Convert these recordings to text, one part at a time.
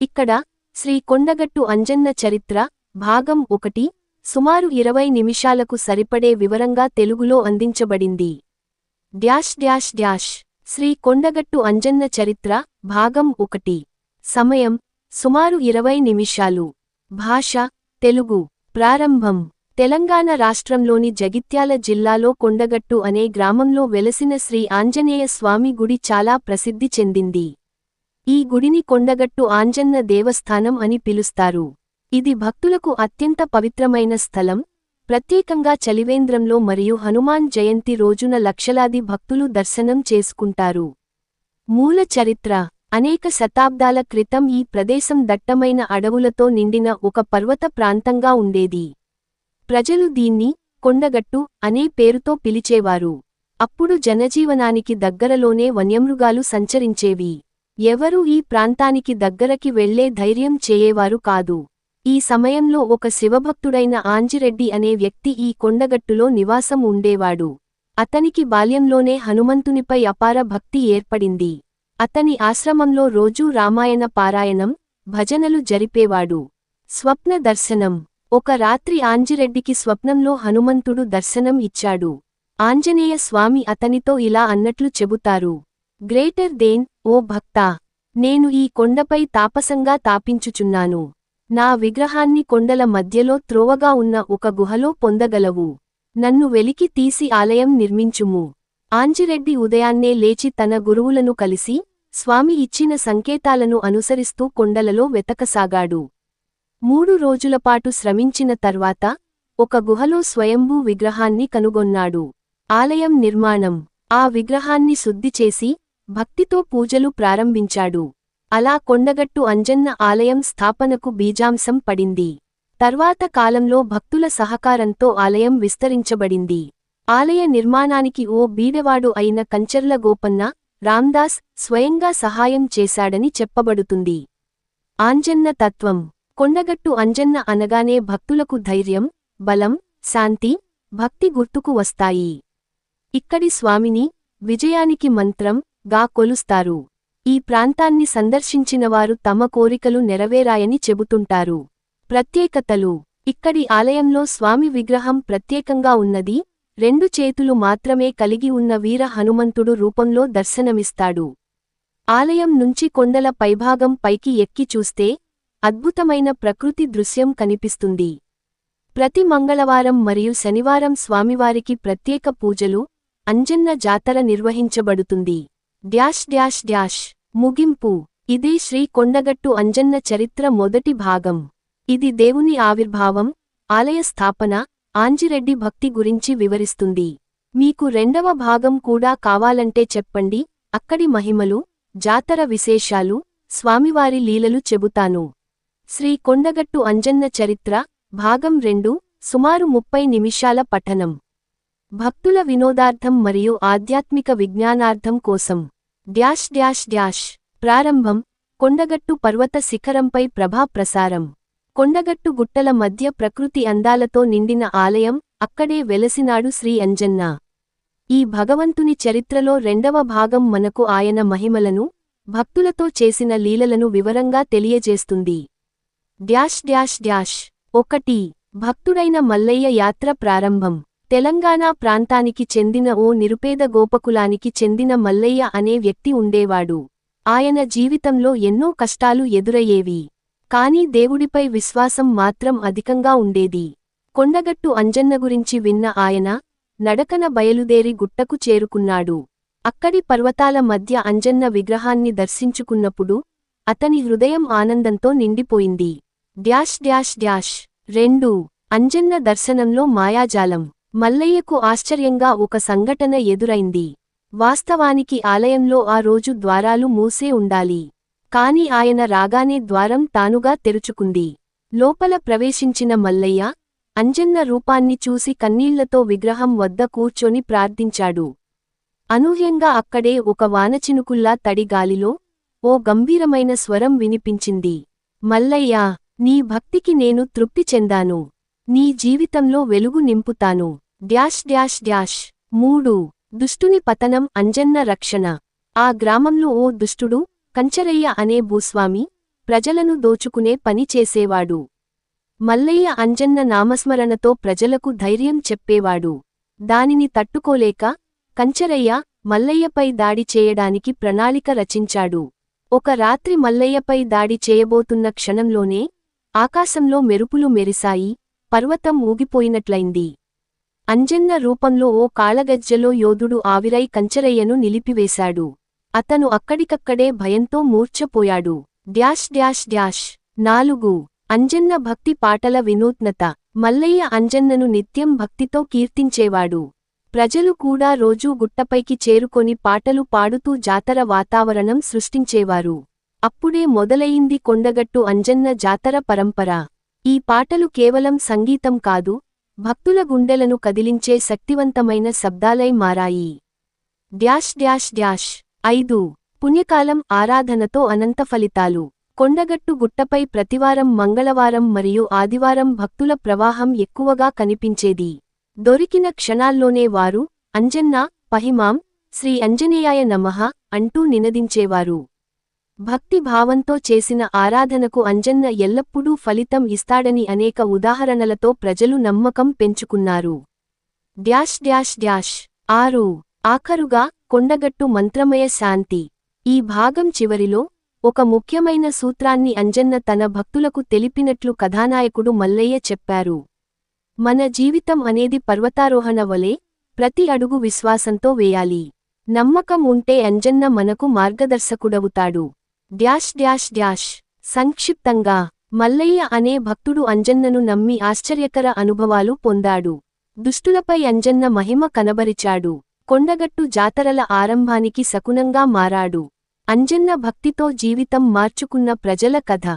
ఇక్కడ శ్రీ కొండగట్టు అంజన్న చరిత్ర భాగం 1 సుమారు 20 నిమిషాలకు సరిపడే వివరంగా తెలుగులో అందించబడింది. శ్రీ కొండగట్టు అంజన్న చరిత్ర భాగం 1 సమయం సుమారు 20 నిమిషాలు. భాష తెలుగు. ప్రారంభం. తెలంగాణ రాష్ట్రంలోని జగిత్యాల జిల్లాలో కొండగట్టు అనే గ్రామంలో వెలసిన శ్రీ ఆంజనేయ స్వామి గుడి చాలా ప్రసిద్ధి చెందింది. ఈ గుడిని కొండగట్టు ఆంజన్న దేవస్థానం అని పిలుస్తారు. ఇది భక్తులకు అత్యంత పవిత్రమైన స్థలం. ప్రత్యేకంగా చలివేంద్రంలో మరియు హనుమాన్ జయంతి రోజున లక్షలాది భక్తులు దర్శనం చేసుకుంటారు. మూల చరిత్ర. అనేక శతాబ్దాల క్రితం ఈ ప్రదేశం దట్టమైన అడవులతో నిండిన ఒక పర్వత ప్రాంతంగా ఉండేది. ప్రజలు దీన్ని కొండగట్టు అనే పేరుతో పిలిచేవారు. అప్పుడు జనజీవనానికి దగ్గరలోనే వన్యమృగాలు సంచరించేవి. ఎవరూ ఈ ప్రాంతానికి దగ్గరకి వెళ్లే ధైర్యం చేయేవారు కాదు. ఈ సమయంలో ఒక శివభక్తుడైన ఆంజిరెడ్డి అనే వ్యక్తి ఈ కొండగట్టులో నివాసం ఉండేవాడు. అతనికి బాల్యంలోనే హనుమంతునిపై అపార భక్తి ఏర్పడింది. అతని ఆశ్రమంలో రోజూ రామాయణ పారాయణం, భజనలు జరిపేవాడు. స్వప్న దర్శనం. ఒక రాత్రి ఆంజిరెడ్డికి స్వప్నంలో హనుమంతుడు దర్శనం ఇచ్చాడు. ఆంజనేయ స్వామి అతనితో ఇలా అన్నట్లు చెబుతారు. గ్రేటర్ దేన్, ఓ భక్తా! నేను ఈ కొండపై తాపసంగా తాపించుచున్నాను. నా విగ్రహాన్ని కొండల మధ్యలో త్రోవగా ఉన్న ఒక గుహలో పొందగలవు. నన్ను వెలికి తీసి ఆలయం నిర్మించుము. ఆంజిరెడ్డి ఉదయాన్నే లేచి తన గురువులను కలిసి, స్వామి ఇచ్చిన సంకేతాలను అనుసరిస్తూ కొండలలో వెతకసాగాడు. 3 రోజులపాటు శ్రమించిన తర్వాత ఒక గుహలో స్వయంభూ విగ్రహాన్ని కనుగొన్నాడు. ఆలయం నిర్మాణం. ఆ విగ్రహాన్ని శుద్ధిచేసి భక్తితో పూజలు ప్రారంభించాడు. అలా కొండగట్టు అంజన్న ఆలయం స్థాపనకు బీజాంశం పడింది. తర్వాత కాలంలో భక్తుల సహకారంతో ఆలయం విస్తరించబడింది. ఆలయ నిర్మాణానికి ఓ బీదవాడు అయిన కంచర్ల గోపన్న, రాందాస్ స్వయంగా సహాయం చేశాడని చెప్పబడుతుంది. ఆంజన్న తత్వం. కొండగట్టు అంజన్న అనగానే భక్తులకు ధైర్యం, బలం, శాంతి, భక్తి గుర్తుకు వస్తాయి. ఇక్కడి స్వామిని విజయానికి మంత్రం గా కొలుస్తారు. ఈ ప్రాంతాన్ని సందర్శించినవారు తమ కోరికలు నెరవేరాయని చెబుతుంటారు. ప్రత్యేకతలు. ఇక్కడి ఆలయంలో స్వామి విగ్రహం ప్రత్యేకంగా ఉన్నది. 2 చేతులు మాత్రమే కలిగి ఉన్న వీర హనుమంతుడు రూపంలో దర్శనమిస్తాడు. ఆలయం నుంచి కొండల పైభాగం పైకి ఎక్కి చూస్తే అద్భుతమైన ప్రకృతి దృశ్యం కనిపిస్తుంది. ప్రతి మంగళవారం మరియు శనివారం స్వామివారికి ప్రత్యేక పూజలు, అంజన్న జాతర నిర్వహించబడుతుంది. ముగింపు. ఇదే శ్రీ కొండగట్టు అంజన్న చరిత్ర మొదటి భాగం. ఇది దేవుని ఆవిర్భావం, ఆలయ స్థాపన, ఆంజిరెడ్డి భక్తి గురించి వివరిస్తుంది. మీకు 2వ భాగం కూడా కావాలంటే చెప్పండి. అక్కడి మహిమలు, జాతర విశేషాలు, స్వామివారి లీలలు చెబుతాను. శ్రీ కొండగట్టు అంజన్న చరిత్ర భాగం 2 సుమారు 30 నిమిషాల పఠనం. భక్తుల వినోదార్థం మరియు ఆధ్యాత్మిక విజ్ఞానార్థం కోసం. ప్రారంభం. కొండగట్టు పర్వత శిఖరంపై ప్రభా ప్రసారం. కొండగట్టు గుట్టల మధ్య ప్రకృతి అందాలతో నిండిన ఆలయం, అక్కడే వెలసినాడు శ్రీ అంజన్న. ఈ భగవంతుని చరిత్రలో 2వ భాగం మనకు ఆయన మహిమలను, భక్తులతో చేసిన లీలలను వివరంగా తెలియజేస్తుంది. 1 భక్తుడైన మల్లయ్య యాత్ర ప్రారంభం. తెలంగాణ ప్రాంతానికి చెందిన ఓ నిరుపేద గోపకులానికి చెందిన మల్లయ్య అనే వ్యక్తి ఉండేవాడు. ఆయన జీవితంలో ఎన్నో కష్టాలు ఎదురయ్యేవి. కానీ దేవుడిపై విశ్వాసం మాత్రం అధికంగా ఉండేది. కొండగట్టు అంజన్న గురించి విన్న ఆయన నడకన బయలుదేరి గుట్టకు చేరుకున్నాడు. అక్కడి పర్వతాల మధ్య అంజన్న విగ్రహాన్ని దర్శించుకున్నప్పుడు అతని హృదయం ఆనందంతో నిండిపోయింది. 2 అంజన్న దర్శనంలో మాయాజాలం. మల్లయ్యకు ఆశ్చర్యంగా ఒక సంఘటన ఎదురైంది. వాస్తవానికి ఆలయంలో ఆ రోజు ద్వారాలు మూసే ఉండాలి. కాని ఆయన రాగానే ద్వారం తానుగా తెరుచుకుంది. లోపల ప్రవేశించిన మల్లయ్య అంజన్న రూపాన్ని చూసి కన్నీళ్లతో విగ్రహం వద్ద కూర్చొని ప్రార్థించాడు. అనూహ్యంగా అక్కడే ఒక వానచినుకుల్లా తడి గాలిలో ఓ గంభీరమైన స్వరం వినిపించింది. మల్లయ్యా, నీ భక్తికి నేను తృప్తి చెందాను. నీ జీవితంలో వెలుగు నింపుతాను. 3 దుష్టుని పతనం, అంజన్న రక్షణ. ఆ గ్రామంలో ఓ దుష్టుడు, కంచరయ్య అనే భూస్వామి, ప్రజలను దోచుకునే పని చేసేవాడు. మల్లయ్య అంజన్న నామస్మరణతో ప్రజలకు ధైర్యం చెప్పేవాడు. దానిని తట్టుకోలేక కంచరయ్య మల్లయ్యపై దాడి చేయడానికి ప్రణాళిక రచించాడు. ఒక రాత్రి మల్లయ్యపై దాడి చేయబోతున్న క్షణంలోనే ఆకాశంలో మెరుపులు మెరిశాయి, పర్వతం ఊగిపోయినట్లయింది. అంజన్న రూపంలో ఓ కాళగజ్జలో యోధుడు ఆవిరై కంచరయ్యను నిలిపివేశాడు. అతను అక్కడికక్కడే భయంతో మూర్ఛపోయాడు. 4 అంజన్న భక్తి పాటల వినూత్నత. మల్లయ్య అంజన్నను నిత్యం భక్తితో కీర్తించేవాడు. ప్రజలు కూడా రోజూ గుట్టపైకి చేరుకొని పాటలు పాడుతూ జాతర వాతావరణం సృష్టించేవారు. అప్పుడే మొదలయింది కొండగట్టు అంజన్న జాతర పరంపర. ఈ పాటలు కేవలం సంగీతం కాదు, భక్తుల గుండెలను కదిలించే శక్తివంతమైన శబ్దాలై మారాయి. 5 పుణ్యకాలం ఆరాధనతో అనంత ఫలితాలు. కొండగట్టు గుట్టపై ప్రతివారం మంగళవారం మరియు ఆదివారం భక్తుల ప్రవాహం ఎక్కువగా కనిపించేది. దొరికిన క్షణాల్లోనే వారు అంజన్నా పహిమాం శ్రీ అంజనేయాయ నమః అంటూ నినదించేవారు. భక్తి భావంతో చేసిన ఆరాధనకు అంజన్న ఎల్లప్పుడూ ఫలితం ఇస్తాడని అనేక ఉదాహరణలతో ప్రజలు నమ్మకం పెంచుకున్నారు. 6 ఆఖరుగా కొండగట్టు మంత్రమయ శాంతి. ఈ భాగం చివరిలో ఒక ముఖ్యమైన సూత్రాన్ని అంజన్న తన భక్తులకు తెలిపినట్లు కథానాయకుడు మల్లయ్య చెప్పారు. మన జీవితం అనేది పర్వతారోహణ వలె, ప్రతి అడుగు విశ్వాసంతో వేయాలి. నమ్మకం ఉంటే అంజన్న మనకు మార్గదర్శకుడవుతాడు. సంక్షిప్తంగా మల్లయ్య అనే భక్తుడు అంజన్నను నమ్మి ఆశ్చర్యకర అనుభవాలు పొందాడు. దుష్టులపై అంజన్న మహిమ కనబరిచాడు. కొండగట్టు జాతరల ఆరంభానికి శకునంగా మారాడు. అంజన్న భక్తితో జీవితం మార్చుకున్న ప్రజల కథ.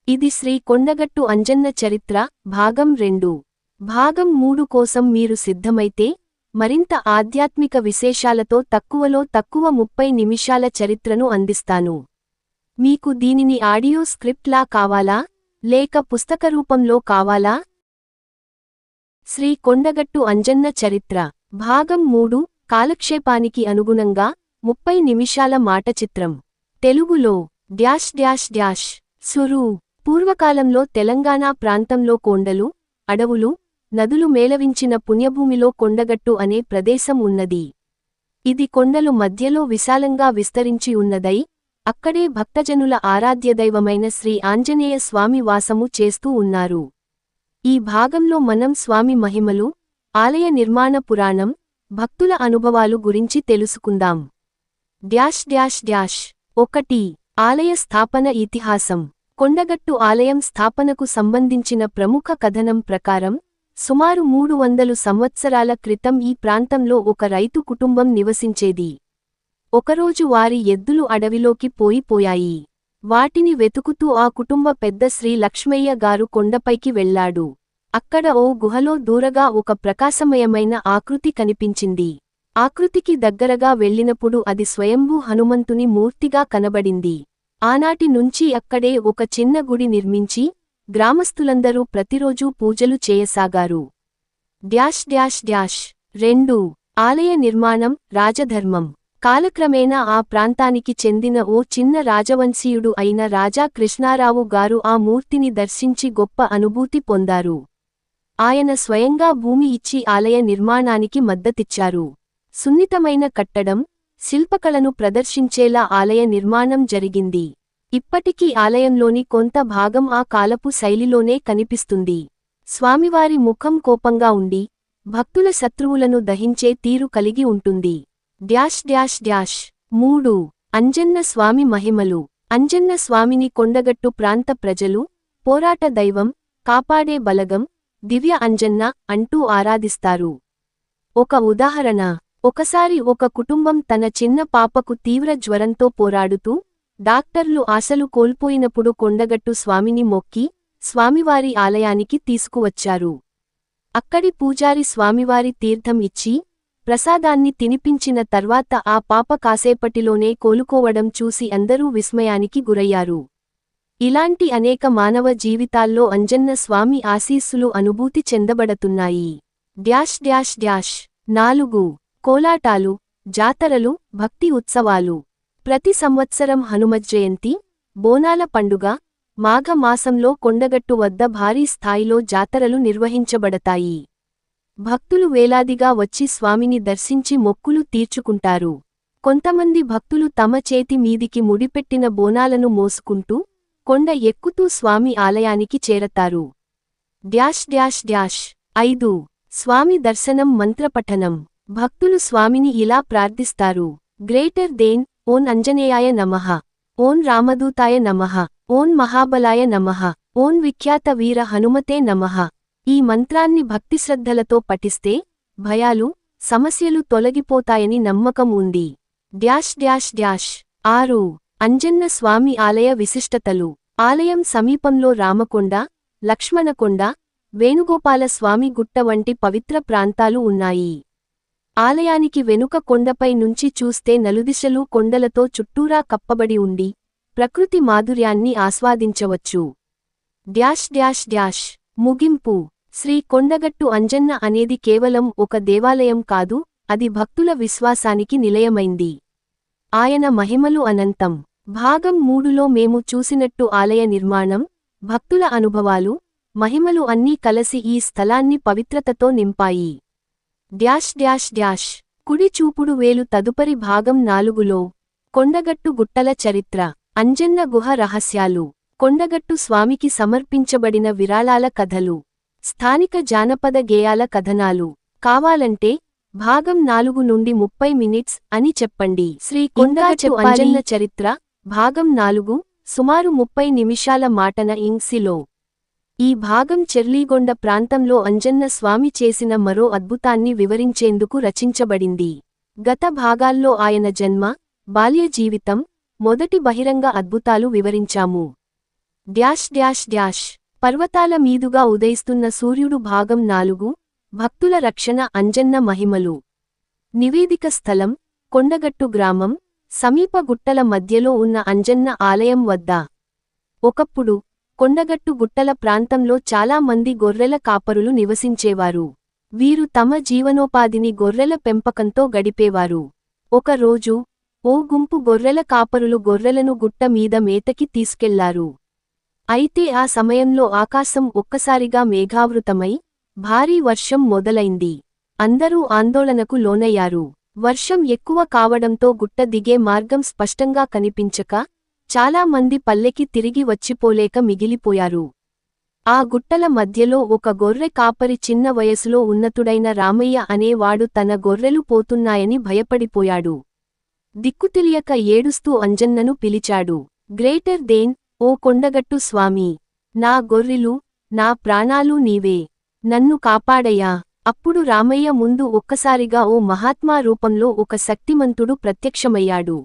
ఇది శ్రీ కొండగట్టు అంజన్న చరిత్ర భాగం 2. భాగం 3 కోసం మీరు సిద్ధమైతే మరింత ఆధ్యాత్మిక విశేషాలతో తక్కువలో తక్కువ 30 నిమిషాల చరిత్రను అందిస్తాను. మీకు దీనిని ఆడియో స్క్రిప్ట్లా కావాలా లేక పుస్తక రూపంలో కావాలా? శ్రీ కొండగట్టు అంజన్న చరిత్ర భాగం 3 కాలక్షేపానికి అనుగుణంగా 30 నిమిషాల మాట చిత్రం. తెలుగులో సురు. పూర్వకాలంలో తెలంగాణ ప్రాంతంలో కొండలు, అడవులు, నదులు మేళవించిన పుణ్యభూమిలో కొండగట్టు అనే ప్రదేశం ఉన్నది. ఇది కొండలు మధ్యలో విశాలంగా విస్తరించి ఉన్నదై, అక్కడే భక్తజనుల ఆరాధ్యదైవమైన శ్రీ ఆంజనేయ స్వామి వాసము చేస్తూ ఉన్నారు. ఈ భాగంలో మనం స్వామి మహిమలు, ఆలయ నిర్మాణ పురాణం, భక్తుల అనుభవాలు గురించి తెలుసుకుందాం. 1 ఆలయ స్థాపన ఇతిహాసం. కొండగట్టు ఆలయం స్థాపనకు సంబంధించిన ప్రముఖ కథనం ప్రకారం సుమారు 300 సంవత్సరాల క్రితం ఈ ప్రాంతంలో ఒక రైతు కుటుంబం నివసించేది. ఒకరోజు వారి ఎద్దులు అడవిలోకి పోయాయి. వాటిని వెతుకుతూ ఆ కుటుంబ పెద్ద శ్రీ లక్ష్మయ్య గారు కొండపైకి వెళ్లాడు. అక్కడ ఓ గుహలో దూరగా ఒక ప్రకాశమయమైన ఆకృతి కనిపించింది. ఆకృతికి దగ్గరగా వెళ్ళినప్పుడు అది స్వయంభూ హనుమంతుని మూర్తిగా కనబడింది. ఆనాటి నుంచి అక్కడే ఒక చిన్న గుడి నిర్మించి గ్రామస్థులందరూ ప్రతిరోజూ పూజలు చేయసాగారు. 2 ఆలయ నిర్మాణం రాజధర్మం. కాలక్రమేణా ఆ ప్రాంతానికి చెందిన ఓ చిన్న రాజవంశీయుడు అయిన రాజా కృష్ణారావు గారు ఆ మూర్తిని దర్శించి గొప్ప అనుభూతి పొందారు. ఆయన స్వయంగా భూమి ఇచ్చి ఆలయ నిర్మాణానికి మద్దతిచ్చారు. సున్నితమైన కట్టడం, శిల్పకళను ప్రదర్శించేలా ఆలయ నిర్మాణం జరిగింది. ఇప్పటికీ ఆలయంలోని కొంత భాగం ఆ కాలపు శైలిలోనే కనిపిస్తుంది. స్వామివారి ముఖం కోపంగా ఉండి, భక్తుల శత్రువులను దహించే తీరు కలిగి ఉంటుంది. 3 అంజన్న స్వామి మహిమలు. అంజన్న స్వామిని కొండగట్టు ప్రాంత ప్రజలు పోరాట దైవం, కాపాడే బలగం, దివ్య అంజన్న అంటూ ఆరాధిస్తారు. ఒక ఉదాహరణ. ఒకసారి ఒక కుటుంబం తన చిన్న పాపకు తీవ్ర జ్వరంతో పోరాడుతూ డాక్టర్లు ఆశలు కోల్పోయినప్పుడు కొండగట్టు స్వామిని మొక్కి స్వామివారి ఆలయానికి తీసుకువచ్చారు. అక్కడి పూజారి స్వామివారి తీర్థం ఇచ్చి ప్రసాదాన్ని తినిపించిన తర్వాత ఆ పాప కాసేపటిలోనే కోలుకోవడం చూసి అందరూ విస్మయానికి గురయ్యారు. ఇలాంటి అనేక మానవ జీవితాల్లో అంజన్న స్వామి ఆశీస్సులు అనుభూతి చెందబడుతున్నాయి. 4 కోలాటాలు, జాతరలు, భక్తి ఉత్సవాలు. ప్రతి సంవత్సరం హనుమజ్జయంతి, బోనాల పండుగ మాఘ మాసంలో కొండగట్టు వద్ద భారీ స్థాయిలో జాతరలు నిర్వహించబడతాయి. భక్తులు వేలాదిగా వచ్చి స్వామిని దర్శించి మొక్కులు తీర్చుకుంటారు. కొంతమంది భక్తులు తమ చేతి మీదికి ముడిపెట్టిన బోనాలను మోసుకుంటూ కొండ ఎక్కుతూ స్వామి ఆలయానికి చేరతారు. 5 స్వామి దర్శనం మంత్రపఠనం. భక్తులు స్వామిని ఇలా ప్రార్థిస్తారు. గ్రేటర్ దేన్ ఓం అంజనేయాయ నమః, ఓం రామదూతాయ నమః, ఓం మహాబలాయ నమః, ఓం విఖ్యాత వీర హనుమతే నమః. ఈ మంత్రాన్ని భక్తిశ్రద్ధలతో పఠిస్తే భయాలు, సమస్యలు తొలగిపోతాయని నమ్మకం ఉంది. 6 అంజన్న స్వామి ఆలయ విశిష్టతలు. ఆలయం సమీపంలో రామకొండ, లక్ష్మణకొండ, వేణుగోపాల స్వామి గుట్ట వంటి పవిత్ర ప్రాంతాలు ఉన్నాయి. ఆలయానికి వెనుక కొండపై నుంచి చూస్తే నలుదిశలూ కొండలతో చుట్టూరా కప్పబడి ఉండి ప్రకృతి మాధుర్యాన్ని ఆస్వాదించవచ్చు. ముగింపు. శ్రీ కొండగట్టు అంజన్న అనేది కేవలం ఒక దేవాలయం కాదు, అది భక్తుల విశ్వాసానికి నిలయమైంది. ఆయన మహిమలు అనంతం. భాగం 3లో మేము చూసినట్టు ఆలయ నిర్మాణం, భక్తుల అనుభవాలు, మహిమలు అన్నీ కలసి ఈ స్థలాన్ని పవిత్రతతో నింపాయి. కుడి చూపుడు వేలు. తదుపరి భాగం 4లో కొండగట్టు గుట్టల చరిత్ర, అంజన్న గుహ రహస్యాలు, కొండగట్టు స్వామికి సమర్పించబడిన విరాళాల కథలు, స్థానిక జానపద గేయాల కథనాలు. కావాలంటే భాగం 4 నుండి 30 మినిట్స్ అని చెప్పండి. శ్రీ కొండగట్టు అంజన్న చరిత్ర భాగం 4 సుమారు 30 నిమిషాల మాటన ఇంగ్సిలో. ఈ భాగం చెర్లీగొండ ప్రాంతంలో అంజన్న స్వామి చేసిన మరో అద్భుతాన్ని వివరించేందుకు రచించబడింది. గత భాగాల్లో ఆయన జన్మ, బాల్య జీవితం, మొదటి బహిరంగ అద్భుతాలు వివరించాము. పర్వతాల మీదుగా ఉదయిస్తున్న సూర్యుడు భాగం 4 భక్తుల రక్షణ. అంజన్న మహిమలు. నివేదిక స్థలం కొండగట్టు గ్రామం, సమీప గుట్టల మధ్యలో ఉన్న అంజన్న ఆలయం వద్ద. ఒకప్పుడు కొండగట్టు గుట్టల ప్రాంతంలో చాలా మంది గొర్రెల కాపరులు నివసించేవారు. వీరు తమ జీవనోపాధిని గొర్రెల పెంపకంతో గడిపేవారు. ఒక రోజు ఓ గుంపు గొర్రెల కాపరులు గొర్రెలను గుట్ట మీద మేతకి తీసుకెళ్లారు. అయితే ఆ సమయంలో ఆకాశం ఒక్కసారిగా మేఘావృతమై భారీ వర్షం మొదలైంది. అందరూ ఆందోళనకు లోనయ్యారు. వర్షం ఎక్కువ కావడంతో గుట్ట దిగే మార్గం స్పష్టంగా కనిపించక చాలా మంది పల్లెకి తిరిగి వచ్చిపోలేక మిగిలిపోయారు. ఆ గుట్టల మధ్యలో ఒక గొర్రె కాపరి చిన్న వయసులో ఉన్నతుడైన రామయ్య అనేవాడు తన గొర్రెలు పోతున్నాయని భయపడిపోయాడు. దిక్కుతెలియక ఏడుస్తూ అంజన్నను పిలిచాడు. గ్రేటర్ దేన్ ఓ కొండగట్టు స్వామీ, నా గొర్రెలు, నా ప్రాణాలు నీవే, నన్ను కాపాడయ్యా. అప్పుడు రామయ్య ముందు ఒక్కసారిగా ఓ మహాత్మా రూపంలో ఒక శక్తిమంతుడు ప్రత్యక్షమయ్యాడు.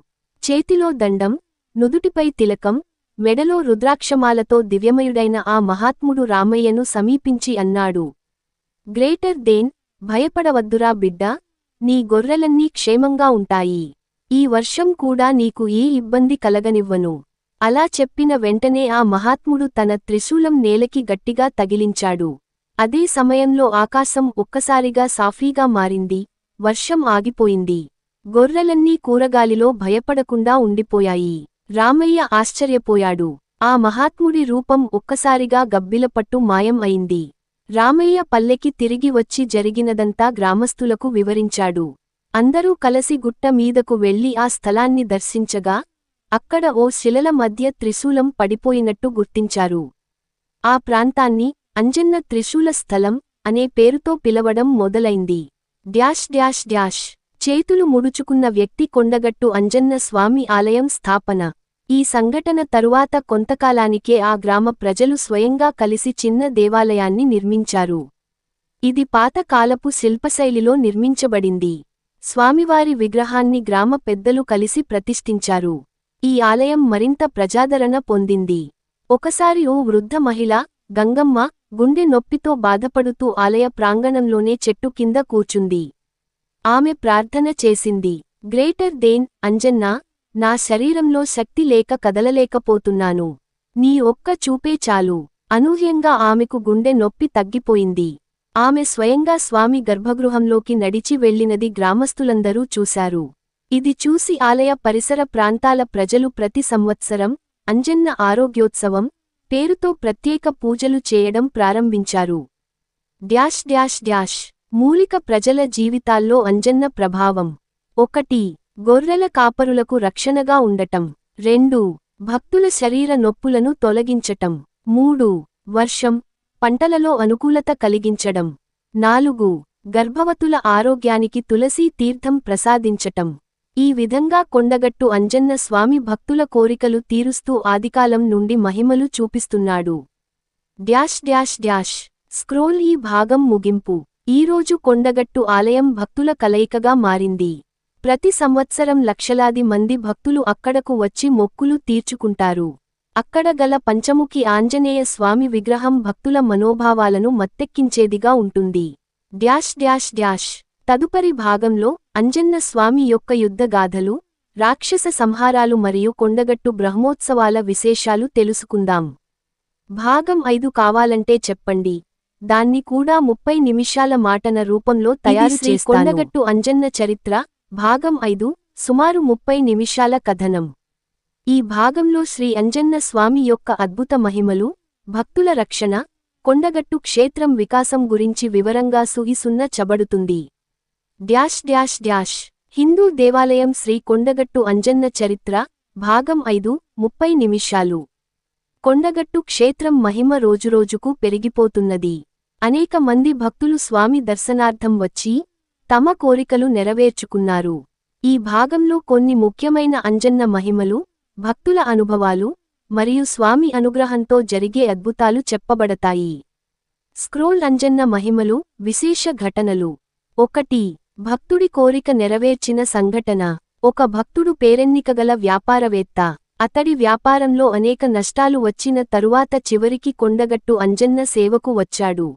చేతిలో దండం, నుదుటిపై తిలకం, మెడలో రుద్రాక్షమాలతో దివ్యమయుడైన ఆ మహాత్ముడు రామయ్యను సమీపించి అన్నాడు. గ్రేటర్ దేన్ భయపడవద్దురా బిడ్డా, నీ గొర్రెలన్నీ క్షేమంగా ఉంటాయి. ఈ వర్షం కూడా నీకు ఏ ఇబ్బంది కలగనివ్వను. అలా చెప్పిన వెంటనే ఆ మహాత్ముడు తన త్రిశూలం నేలకి గట్టిగా తగిలించాడు. అదే సమయంలో ఆకాశం ఒక్కసారిగా సాఫీగా మారింది. వర్షం ఆగిపోయింది. గొర్రెలన్నీ కూరగాలిలో భయపడకుండా ఉండిపోయాయి. రామయ్య ఆశ్చర్యపోయాడు. ఆ మహాత్ముడి రూపం ఒక్కసారిగా గబ్బిలపట్టు మాయం అయింది. రామయ్య పల్లెకి తిరిగి వచ్చి జరిగినదంతా గ్రామస్థులకు వివరించాడు. అందరూ కలసి గుట్ట మీదకు వెళ్లి ఆ స్థలాన్ని దర్శించగా అక్కడ ఓ శిలల మధ్య త్రిశూలం పడిపోయినట్టు గుర్తించారు. ఆ ప్రాంతాన్ని అంజన్న త్రిశూల స్థలం అనే పేరుతో పిలవడం మొదలైంది. చేతులు ముడుచుకున్న వ్యక్తి కొండగట్టు అంజన్న స్వామి ఆలయం స్థాపన. ఈ సంఘటన తరువాత కొంతకాలానికే ఆ గ్రామ ప్రజలు స్వయంగా కలిసి చిన్న దేవాలయాన్ని నిర్మించారు. ఇది పాత కాలపు శిల్పశైలిలో నిర్మించబడింది. స్వామివారి విగ్రహాన్ని గ్రామ పెద్దలు కలిసి ప్రతిష్ఠించారు. ఈ ఆలయం మరింత ప్రజాదరణ పొందింది. ఒకసారి ఓ వృద్ధ మహిళ, గంగమ్మ, గుండె నొప్పితో బాధపడుతూ ఆలయ ప్రాంగణంలోనే చెట్టు కింద కూర్చుంది. ఆమె ప్రార్థన చేసింది. గ్రేటర్ దేన్ అంజన్నా, నా శరీరంలో శక్తి లేక కదలలేకపోతున్నాను. నీ ఒక్క చూపే చాలు. అనూహ్యంగా ఆమెకు గుండె నొప్పి తగ్గిపోయింది. ఆమె స్వయంగా స్వామి గర్భగృహంలోకి నడిచి వెళ్లినది గ్రామస్థులందరూ చూశారు. ఇది చూసి ఆలయ పరిసర ప్రాంతాల ప్రజలు ప్రతి సంవత్సరం అంజన్న ఆరోగ్యోత్సవం పేరుతో ప్రత్యేక పూజలు చేయడం ప్రారంభించారు. మూలిక ప్రజల జీవితాల్లో అంజన్న ప్రభావం. 1. గొర్రెల కాపరులకు రక్షణగా ఉండటం. 2. భక్తుల శరీర నొప్పులను తొలగించటం. 3. వర్షం, పంటలలో అనుకూలత కలిగించడం. 4. గర్భవతుల ఆరోగ్యానికి తులసీ తీర్థం ప్రసాదించటం. ఈ విధంగా కొండగట్టు అంజన్న స్వామి భక్తుల కోరికలు తీరుస్తూ ఆదికాలం నుండి మహిమలు చూపిస్తున్నాడు. స్క్రోల్ ఈ భాగం ముగింపు. ఈరోజు కొండగట్టు ఆలయం భక్తుల కలయికగా మారింది. ప్రతి సంవత్సరం లక్షలాది మంది భక్తులు అక్కడకు వచ్చి మొక్కులు తీర్చుకుంటారు. అక్కడ గల పంచముఖి ఆంజనేయ స్వామి విగ్రహం భక్తుల మనోభావాలను మత్తెక్కించేదిగా ఉంటుంది. తదుపరి భాగంలో అంజన్న స్వామి యొక్క యుద్ధగాథలు, రాక్షస సంహారాలు మరియు కొండగట్టు బ్రహ్మోత్సవాల విశేషాలు తెలుసుకుందాం. భాగం 5 కావాలంటే చెప్పండి, దాన్ని కూడా 30 నిమిషాల మాటన రూపంలో తయారు చేస్తాను. కొండగట్టు అంజన్న చరిత్ర భాగం 5 సుమారు 30 నిమిషాల కథనం. ఈ భాగంలో శ్రీ అంజన్న స్వామి యొక్క అద్భుత మహిమలు, భక్తుల రక్షణ, కొండగట్టు క్షేత్రం వికాసం గురించి వివరంగా సుగిసున్న చబడుతుంది. హిందూ దేవాలయం శ్రీ కొండగట్టు అంజన్న చరిత్ర భాగం 5 30 నిమిషాలు. కొండగట్టు క్షేత్రం మహిమ రోజురోజుకు పెరిగిపోతున్నది. అనేక మంది భక్తులు స్వామి దర్శనార్థం వచ్చి తమ కోరికలు నెరవేర్చుకున్నారు. ఈ భాగంలో కొన్ని ముఖ్యమైన అంజన్న మహిమలు, భక్తుల అనుభవాలు మరియు స్వామి అనుగ్రహంతో జరిగే అద్భుతాలు చెప్పబడతాయి. స్క్రోల్ అంజన్న మహిమలు, విశేష ఘటనలు. 1. భక్తుడి కోరిక నెరవేర్చిన సంఘటన. ఒక భక్తుడు పేరెన్నికగల వ్యాపారవేత్త. అతడి వ్యాపారంలో అనేక నష్టాలు వచ్చిన తరువాత చివరికి కొండగట్టు అంజన్న సేవకు వచ్చాడు.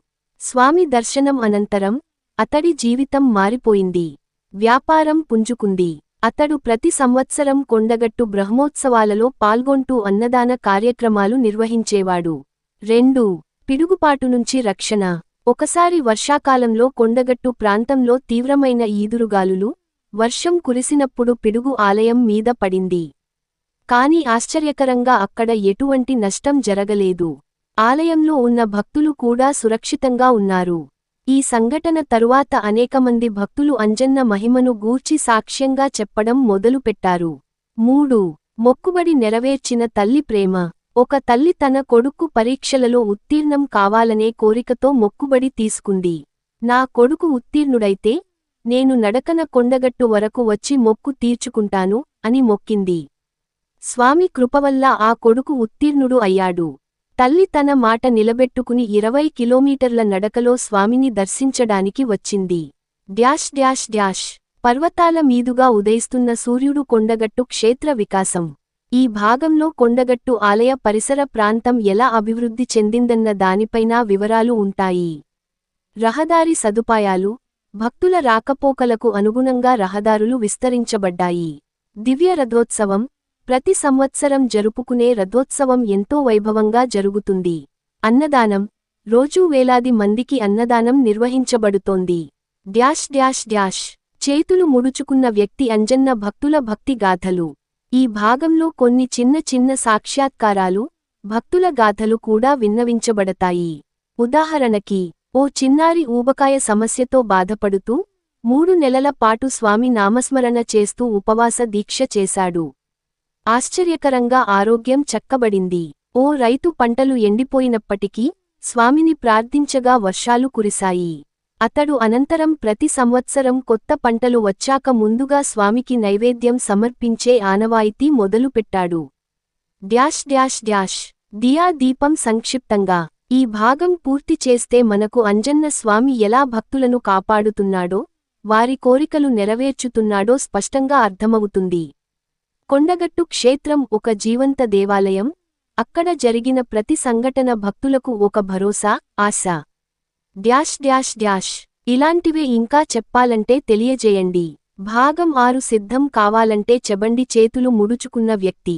స్వామి దర్శనం అనంతరం అతడి జీవితం మారిపోయింది. వ్యాపారం పుంజుకుంది. అతడు ప్రతి సంవత్సరం కొండగట్టు బ్రహ్మోత్సవాలలో పాల్గొంటూ అన్నదాన కార్యక్రమాలు నిర్వహించేవాడు. 2. పిడుగుపాటు నుంచి రక్షణ. ఒకసారి వర్షాకాలంలో కొండగట్టు ప్రాంతంలో తీవ్రమైన ఈదురుగాలులు, వర్షం కురిసినప్పుడు పిడుగు ఆలయం మీద పడింది. కాని ఆశ్చర్యకరంగా అక్కడ ఎటువంటి నష్టం జరగలేదు. ఆలయంలో ఉన్న భక్తులు కూడా సురక్షితంగా ఉన్నారు. ఈ సంఘటన తరువాత అనేకమంది భక్తులు అంజన్న మహిమను గూర్చి సాక్ష్యంగా చెప్పడం మొదలుపెట్టారు. 3. మొక్కుబడి నెరవేర్చిన తల్లి ప్రేమ. ఒక తల్లి తన కొడుకు పరీక్షలలో ఉత్తీర్ణం కావాలనే కోరికతో మొక్కుబడి తీసుకుంది. నా కొడుకు ఉత్తీర్ణుడైతే నేను నడకన కొండగట్టు వరకు వచ్చి మొక్కు తీర్చుకుంటాను అని మొక్కింది. స్వామి కృపవల్ల ఆ కొడుకు ఉత్తీర్ణుడు అయ్యాడు. తల్లి తన మాట నిలబెట్టుకుని 20 కిలోమీటర్ల నడకలో స్వామిని దర్శించడానికి వచ్చింది. పర్వతాల మీదుగా ఉదయిస్తున్న సూర్యుడు కొండగట్టు క్షేత్ర వికాసం. ఈ భాగంలో కొండగట్టు ఆలయ పరిసర ప్రాంతం ఎలా అభివృద్ధి చెందిందన్న దానిపైన వివరాలు ఉంటాయి. రహదారి సదుపాయాలు, భక్తుల రాకపోకలకు అనుగుణంగా రహదారులు విస్తరించబడ్డాయి. దివ్య రథోత్సవం. ప్రతి సంవత్సరం జరుపుకునే రథోత్సవం ఎంతో వైభవంగా జరుగుతుంది. అన్నదానం. రోజూ వేలాది మందికి అన్నదానం నిర్వహించబడుతోంది. చేతులు ముడుచుకున్న వ్యక్తి అంజన్న భక్తుల భక్తి గాథలు. ఈ భాగంలో కొన్ని చిన్న చిన్న సాక్షాత్కారాలు, భక్తుల గాథలు కూడా విన్నవించబడతాయి. ఉదాహరణకి, ఓ చిన్నారి ఊబకాయ సమస్యతో బాధపడుతూ 3 నెలల పాటు స్వామి నామస్మరణ చేస్తూ ఉపవాస దీక్ష చేశాడు. ఆశ్చర్యకరంగా ఆరోగ్యం చక్కబడింది. ఓ రైతు పంటలు ఎండిపోయినప్పటికీ స్వామిని ప్రార్థించగా వర్షాలు కురిశాయి. అతడు అనంతరం ప్రతి సంవత్సరం కొత్త పంటలు వచ్చాక ముందుగా స్వామికి నైవేద్యం సమర్పించే ఆనవాయితీ మొదలుపెట్టాడు. దియా దీపం. సంక్షిప్తంగా ఈ భాగం పూర్తి చేస్తే మనకు అంజన్న స్వామి ఎలా భక్తులను కాపాడుతున్నాడో, వారి కోరికలు నెరవేర్చుతున్నాడో స్పష్టంగా అర్థమవుతుంది. కొండగట్టు క్షేత్రం ఒక జీవంత దేవాలయం. అక్కడ జరిగిన ప్రతి సంఘటన భక్తులకు ఒక భరోసా, ఆశ. ఇలాంటివే ఇంకా చెప్పాలంటే తెలియజేయండి. భాగం 6 సిద్ధం కావాలంటే చెబండి. చేతులు ముడుచుకున్న వ్యక్తి.